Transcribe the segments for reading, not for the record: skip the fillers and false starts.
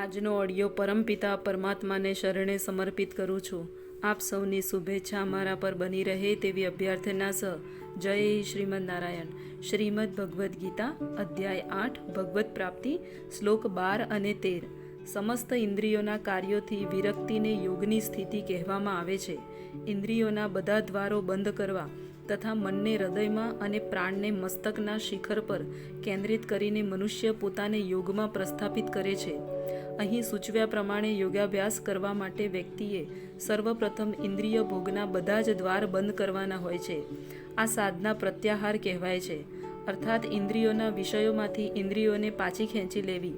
આજનો ઓડિયો પરમપિતા પરમાત્માને શરણે સમર્પિત કરું છું. આપ સૌની શુભેચ્છા મારા પર બની રહે તેવી અભ્યર્થના સહ જય શ્રીમદ નારાયણ. શ્રીમદ ભગવદ્ ગીતા અધ્યાય 8 ભગવત પ્રાપ્તિ શ્લોક 12 અને 13. સમસ્ત ઇન્દ્રિયોના કાર્યોથી વિરક્તિને યોગની સ્થિતિ કહેવામાં આવે છે. ઇન્દ્રિયોના બધા દ્વારો બંધ કરવા તથા મનને હૃદયમાં અને પ્રાણને મસ્તકના શિખર પર કેન્દ્રિત કરીને મનુષ્ય પોતાને યોગમાં પ્રસ્થાપિત કરે છે. અહીં સૂચવ્યા પ્રમાણે યોગાભ્યાસ કરવા માટે વ્યક્તિએ સર્વપ્રથમ ઇન્દ્રિય ભોગના બધા જ દ્વાર બંધ કરવાના હોય છે. આ સાધના પ્રત્યાહાર કહેવાય છે. અર્થાત ઇન્દ્રિયોના વિષયોમાંથી ઇન્દ્રિયોને પાછી ખેંચી લેવી.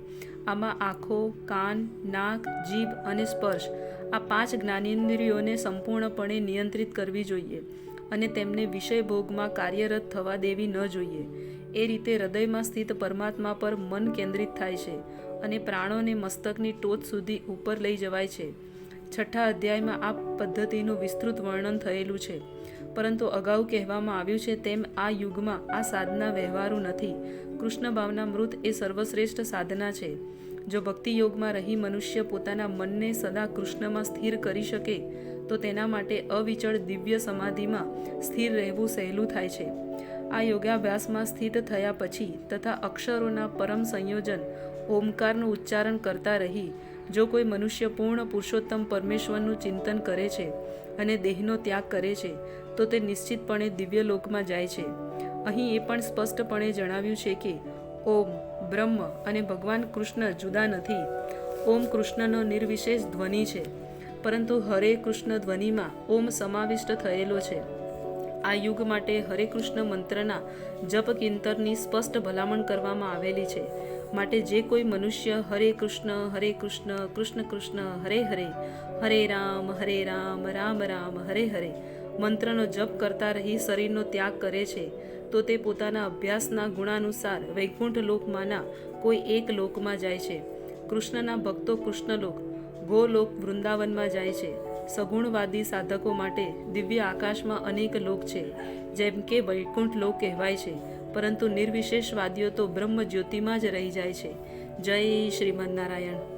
આમાં આંખો, કાન, નાક, જીભ અને સ્પર્શ આ 5 જ્ઞાનેન્દ્રિયોને સંપૂર્ણપણે નિયંત્રિત કરવી જોઈએ અને તેમને વિષય ભોગમાં કાર્યરત થવા દેવી ન જોઈએ. એ રીતે હૃદયમાં સ્થિત પરમાત્મા પર મન કેન્દ્રિત થાય છે અને પ્રાણોને મસ્તકની ટોચ સુધી ઉપર લઈ જવાય છે. 6થા અધ્યાયમાં આ પદ્ધતિનું વિસ્તૃત વર્ણન થયેલું છે. પરંતુ અગાઉ કહેવામાં આવ્યું છે તેમ આ યુગમાં આ સાધના વ્યવહારુ નથી. કૃષ્ણ ભાવના મૃત એ સર્વશ્રેષ્ઠ સાધના છે. જો ભક્તિ યોગમાં રહી મનુષ્ય પોતાના મનને સદા કૃષ્ણમાં સ્થિર કરી શકે તો તેના માટે અવિચળ દિવ્ય સમાધિમાં સ્થિર રહેવું સહેલું થાય છે. આ યોગાભ્યાસમાં સ્થિત થયા પછી તથા અક્ષરોના પરમ સંયોજન ઓમકારનું ઉચ્ચારણ કરતા રહી જો કોઈ મનુષ્ય પૂર્ણ પુરુષોત્તમ પરમેશ્વરનું ચિંતન કરે છે અને દેહનો ત્યાગ કરે છે તો તે નિશ્ચિતપણે દિવ્ય લોકમાં જાય છે. અહીં એ પણ સ્પષ્ટપણે જણાવ્યું છે કે ઓમ, બ્રહ્મ અને ભગવાન કૃષ્ણ જુદા નથી. ઓમ કૃષ્ણનો નિર્વિશેષ ધ્વનિ છે, પરંતુ હરે કૃષ્ણ ધ્વનિમાં ઓમ સમાવિષ્ટ થયેલો છે. આ યુગ માટે હરે કૃષ્ણ મંત્રના જપ કીર્તનની સ્પષ્ટ ભલામણ કરવામાં આવેલી છે. માટે જે કોઈ મનુષ્ય હરે કૃષ્ણ કૃષ્ણ કૃષ્ણ હરે હરે, હરે રામ રામ રામ હરે હરે મંત્રનો જપ કરતા રહી શરીરનો ત્યાગ કરે છે તો તે પોતાના અભ્યાસના ગુણાનુસાર વૈકુંઠ લોકમાંના કોઈ એક લોકમાં જાય છે. કૃષ્ણના ભક્તો કૃષ્ણલોક, ગોલોક, વૃંદાવનમાં જાય છે. સગુણવાદી સાધકો માટે દિવ્ય આકાશમાં અનેક લોક છે, જેમ કે વૈકુંઠ લોક કહેવાય છે. પરંતુ નિર્વિશેષવાદીઓ તો બ્રહ્મ જ્યોતિમાં જ રહી જાય છે. જય શ્રીમદ નારાયણ.